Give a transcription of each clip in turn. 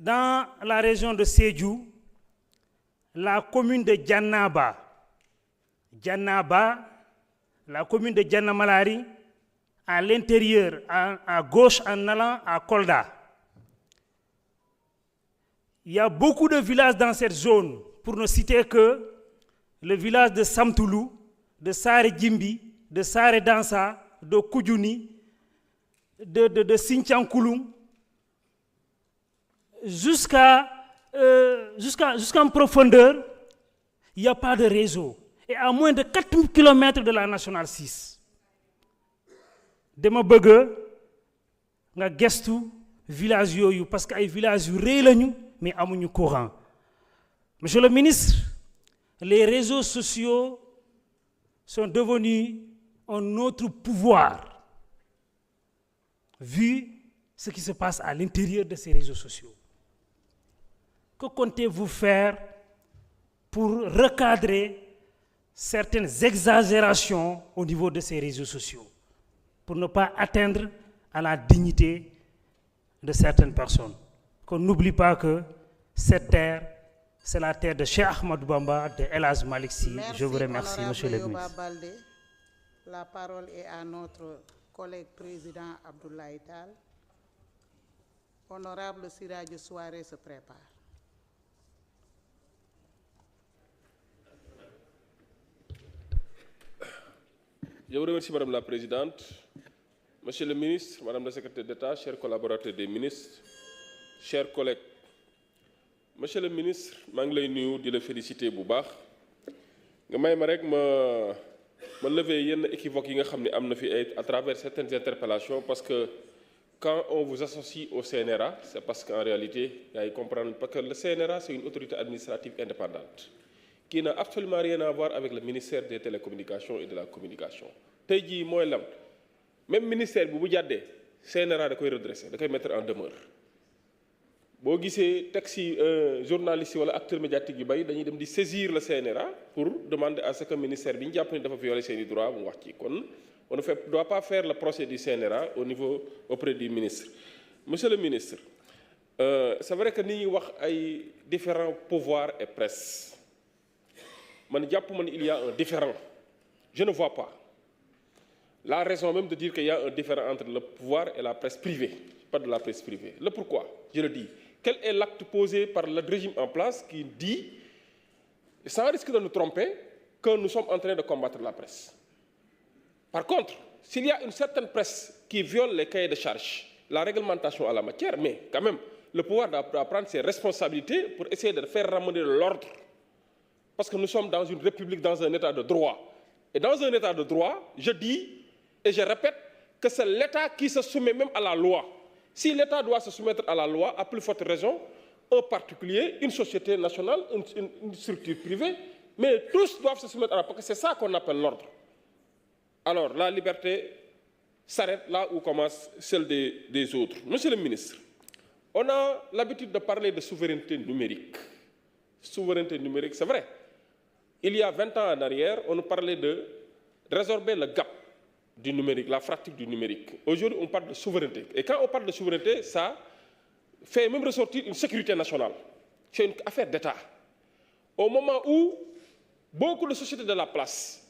dans la région de Sédhiou, la commune de Djannaba, la commune de Djannamalari, à l'intérieur, à gauche en allant à Kolda. Il y a beaucoup de villages dans cette zone, pour ne citer que le village de Samtoulou, de Sare Djimbi, de Sare Dansa, de Koudjouni, de Sinthiankoulou, jusqu'en profondeur, il n'y a pas de réseau. Et à moins de 4 km de la Nationale 6. Dama bëgg nga gestu village yooyu parce que ay villages yu rëy lañu mais amuñu courant. Monsieur le ministre, les réseaux sociaux sont devenus un autre pouvoir vu ce qui se passe à l'intérieur de ces réseaux sociaux. Que comptez-vous faire pour recadrer certaines exagérations au niveau de ces réseaux sociaux, pour ne pas atteindre à la dignité de certaines personnes? Qu'on n'oublie pas que cette terre, c'est la terre de Cheikh Ahmadou Bamba, de El Hadj Malick Sy. Je vous remercie, monsieur le ministre. Baldé. La parole est à notre collègue président Abdoulaye Tall. Honorable Siradio Souaré se prépare. Je vous remercie, Madame la Présidente. Monsieur le ministre, Madame la Secrétaire d'État, chers collaborateurs des ministres, chers collègues. Monsieur le ministre, je vais vous féliciter bu baax nga may ma rek ma lever yenn équivoque yi nga xam ne am na fi à travers certaines interpellations, parce que quand on vous associe au CNRA, c'est parce qu'en réalité, il y a comprendre parce que le CNRA, c'est une autorité administrative indépendante qui n'a absolument rien à voir avec le ministère des télécommunications et de la communication. Tey jii mooy lam même ministère bu jàddee CNRA da koy redresser, da koy mettre en demeure. boo gisee taxi journaliste wala acteur médiatique yu bari dañuy dem di saisir le CNRA pour demander à ce que ministère bi ñu jàpp ne dafa violer seeni droits mu wax ci. Kon on ne doit pas faire le procès du CNRA au niveau auprès du ministre. Monsieur le ministre, c'est vrai que ni ñuy wax ay différents pouvoirs et presse. Man jàpp man il y a un différent. Je ne vois pas la raison même de dire qu'il y a un différent entre le pouvoir et la presse privée, pas de la presse privée. Le pourquoi, je le dis. Quel est l'acte posé par le régime en place qui dit, sans risque de nous tromper, que nous sommes en train de combattre la presse? Par contre, s'il y a une certaine presse qui viole les cahiers de charges, la réglementation à la matière, mais quand même, le pouvoir doit prendre ses responsabilités pour essayer de faire ramener l'ordre. Parce que nous sommes dans une république, dans un état de droit. Et dans un état de droit, je dis et je répète que c'est l'État qui se soumet même à la loi. Si l'État doit se soumettre à la loi, à plus forte raison, un particulier, une société nationale, une structure privée, mais tous doivent se soumettre à la loi, parce que c'est ça qu'on appelle l'ordre. Alors, la liberté s'arrête là où commence celle des autres. Monsieur le ministre, on a l'habitude de parler de souveraineté numérique. Souveraineté numérique, c'est vrai. Il y a 20 ans en arrière, on nous parlait de résorber le gap du numérique, la fracture du numérique. Aujourd'hui, on parle de souveraineté. Et quand on parle de souveraineté, ça fait même ressortir une sécurité nationale. C'est une affaire d'État. Au moment où beaucoup de sociétés de la place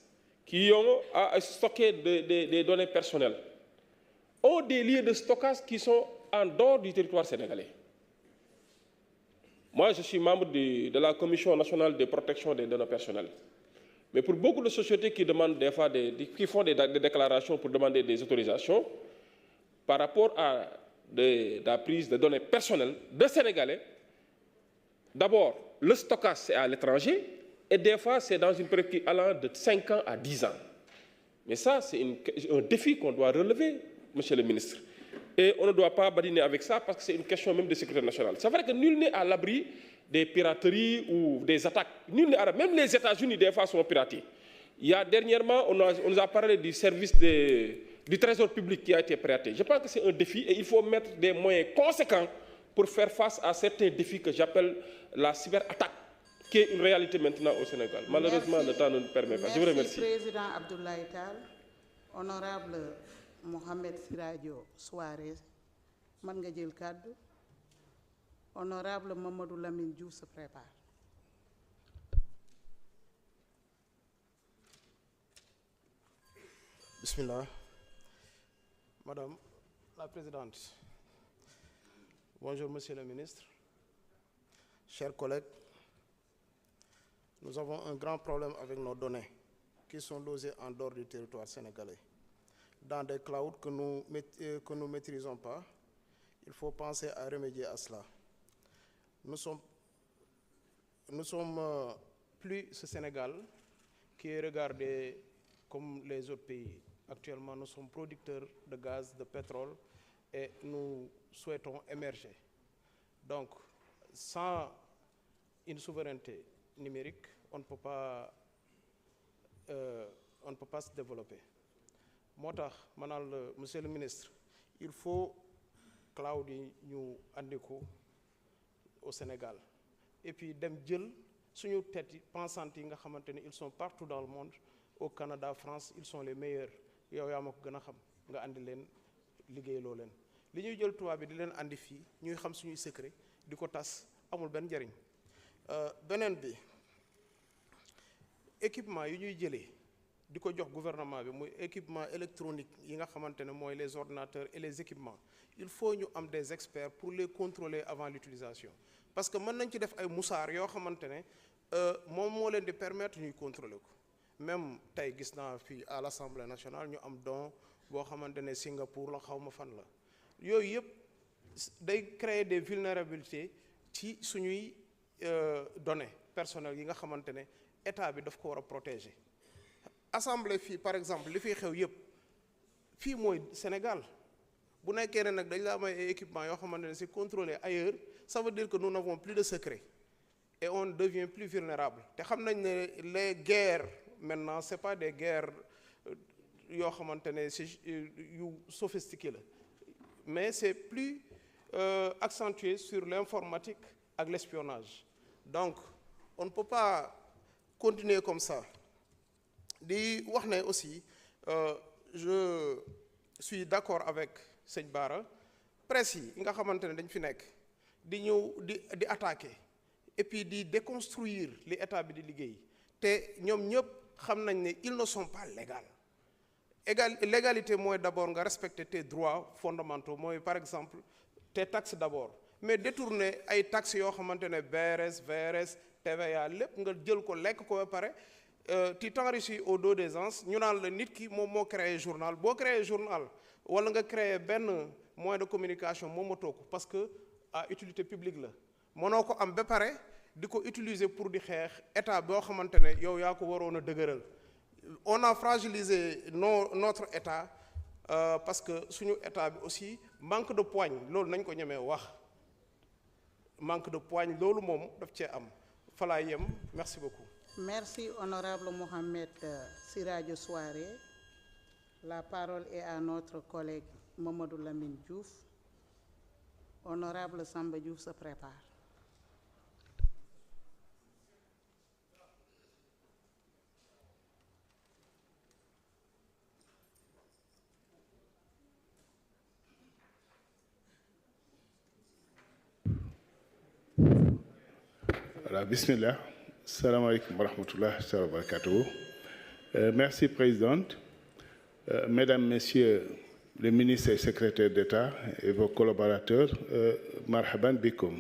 qui ont à stocker des données personnelles ont des lieux de stockage qui sont en dehors du territoire sénégalais. Moi, je suis membre de la Commission nationale de protection des données personnelles. Mais pour beaucoup de sociétés qui demandent des fois qui font des déclarations pour demander des autorisations par rapport à la prise de données personnelles de Sénégalais, d'abord, le stockage c'est à l'étranger et des fois c'est dans une période allant de 5 ans à 10 ans. Mais ça, c'est un défi qu'on doit relever, monsieur le ministre. Et on ne doit pas badiner avec ça parce que c'est une question même de sécurité nationale. C'est vrai que nul n'est à l'abri des pirateries ou des attaques. Nul n'est à l'abri. Même les États-Unis, des fois, sont piratés. Dernièrement, on nous a parlé du service du Trésor public qui a été piraté. Je pense que c'est un défi et il faut mettre des moyens conséquents pour faire face à certains défis que j'appelle la cyberattaque, qui est une réalité maintenant au Sénégal. Malheureusement, le temps ne nous permet pas. Je vous remercie. Merci, Président Abdoulaye Tall. Honorable Mohamed Siradio Souaré, man nga jël kàddu. Honorable Mamadou Lamine Diouf se prépare. Bismillah. Madame la Présidente, bonjour Monsieur le Ministre, chers collègues, nous avons un grand problème avec nos données qui sont logées en dehors du territoire sénégalais, dans des clouds que nous ne maîtrisons pas. Il faut penser à remédier à cela. Nous sommes plus ce Sénégal qui est regardé comme les autres pays. Actuellement, nous sommes producteurs de gaz, de pétrole et nous souhaitons émerger. Donc, sans une souveraineté numérique, on ne peut pas se développer. Monsieur le ministre, il faut cloud ñu andi ko au Sénégal et puis dem jël suñu tête pensantes yi nga xamanteni ils sont partout dans le monde, au Canada, France, ils sont les meilleurs. yow yaa ma ko gën a xam nga andi leen liggéeyloo leen li ñuy jël tubaab bi di leen andi fii ñuy xam suñuy secret di ko tas amul benn njariñ. Beneen bi équipement yi ñuy jëlee di ko jox gouvernement bi muy équipement électronique yi nga xamante ne mooy les ordinateurs et les équipements, il faut ñu am des experts pour les contrôler avant l'utilisation, parce que mën nañ ci def ay musaar yoo xamante ne moom moo leen di permettre ñuy contrôler ko. Même tey gis naa fii à l'Assemblée nationale ñu am don boo xamante ne Singapour la xaw ma fan la yooyu yëpp day créer des vulnérabilités ci suñuy données personnelles yi nga xamante ne état bi daf ko war a protéger. Assemblée fii par exemple li fiy xew yëpp fii mooy Sénégal bu nekkee ne nag dañ la am ay équipement yoo xamante ne c'est contrôlé ailleurs, ça veut dire que nous n'avons plus de secret et on devient plus vulnérable. Te xam nañ ne les guerres maintenant c'est pas des guerres yoo xamante ne yu sophistiqué la, mais c'est plus accentué sur l'informatique ak l'espionnage. Donc on ne peut pas continuer comme ça. Di wax ne aussi je suis d'accord avec Sëñ Bara, presse yi nga xamante ne dañ fi nekk di ñëw di attaquer et puis di déconstruire li état bi di liggéey te ñoom ñëpp xam nañ ne ils ne sont pas légaux. L'égalité mooy d'abord nga respecter tes droits fondamentaux, mooy par exemple tes taxes d'abord, mais détourner ay taxes yoo xamante ne BRS, VRS, TVA lépp nga jël ko lekk ko ba pare tu t'enrichis au dos des gens. Ñu naan la nit ki moom moo créé journal, boo créé journal wala nga créé benn moyen de communication moomatoo ko parce que à utilité publique la, mënoo ko am ba pare di ko utiliser pour di xeex état boo xamante ne yow yaa ko waroon a dëgëral. On a fragilisé notre état parce que suñu état bi aussi manque de poigne, loolu nañ ko ñemee wax, manque de poigne loolu moom daf cee am. Fa laa yem, merci beaucoup. Merci honorable Mohamed Siradio Souaré. La parole est à notre collègue Mamadou Lamine Diouf. Honorable Samba Diouf se prépare. Voilà, bismillah. Salam alaikum wa rahmatullah wa barakatuh. Merci, Présidente. Mesdames, Messieurs les ministres et secrétaires d'État et vos collaborateurs, marhaban bikoum.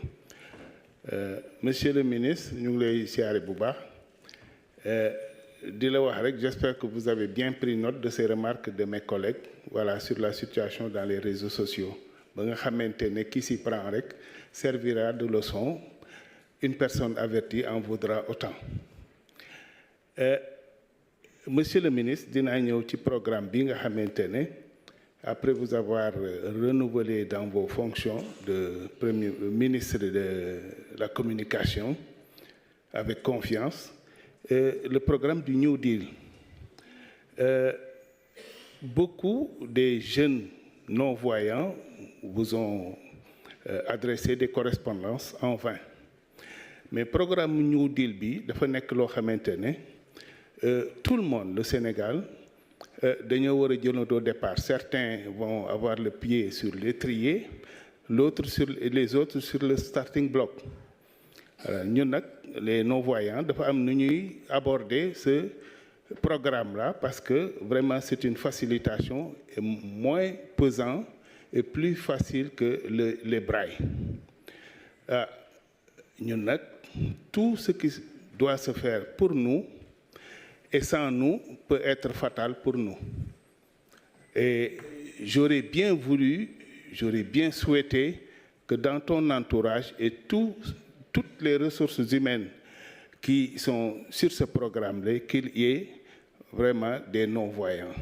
Monsieur le ministre, nous voulons siyaare bu baax. Di la wax rek, j'espère que vous avez bien pris note de ces remarques de mes collègues, voilà, sur la situation dans les réseaux sociaux. Ba nga xamante ne qui s'y prend rek servira de leçon. Une personne avertie en vaudra autant. Monsieur le ministre, dinaa ñëw ci programme bi nga xamante ne après vous avoir renouvelé dans vos fonctions de Premier ministre de la Communication avec confiance, le programme du New Deal. Beaucoup des jeunes non-voyants vous ont adressé des correspondances en vain. Mais programme New Deal bi dafa nekk loo xamante ne tout le monde, le Sénégal, dañoo war a jëlandoo départ. Certains vont avoir le pied sur l'étrier, les autres sur le starting block. Ñun nag les non-voyants dafa am nu ñuy aborder ce programme-là parce que vraiment c'est une facilitation et moins pesant et plus facile que les brailles. Ñun nag tout ce qui doit se faire pour nous et sans nous peut être fatal pour nous. Et j'aurais bien souhaité que dans ton entourage et toutes les ressources humaines qui sont sur ce programme-là, qu'il y ait vraiment des non-voyants.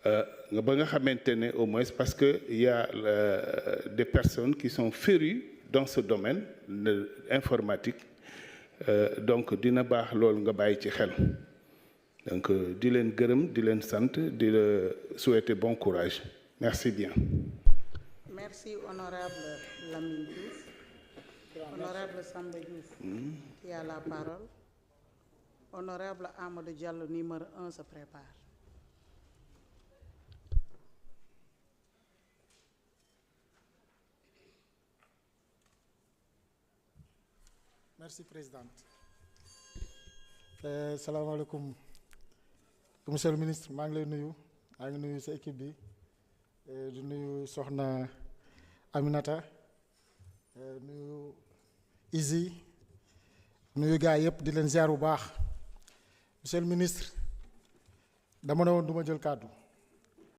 Ba nga xamante ne au moins parce que il y a des personnes qui sont férues dans ce domaine de informatique. Donc dina baax loolu nga bàyyi ci xel. Donc di leen gërëm di leen sant di la souhaiter bon courage. Merci bien. Merci honorable Lamine Diouf. Honorable Samba Diouf qui a la parole. Honorable Amadou Diallo numéro 1 se prépare. Merci présidente. Salaamaaleykum monsieur le ministre maa ngi lay nuyu maa ngi nuyu sa équipe bi di nuyu soxna Aminata nuyu Izi nuyu gars yëpp di leen ziar bu baax monsieur le ministre dama ne woon du ma jël kàddu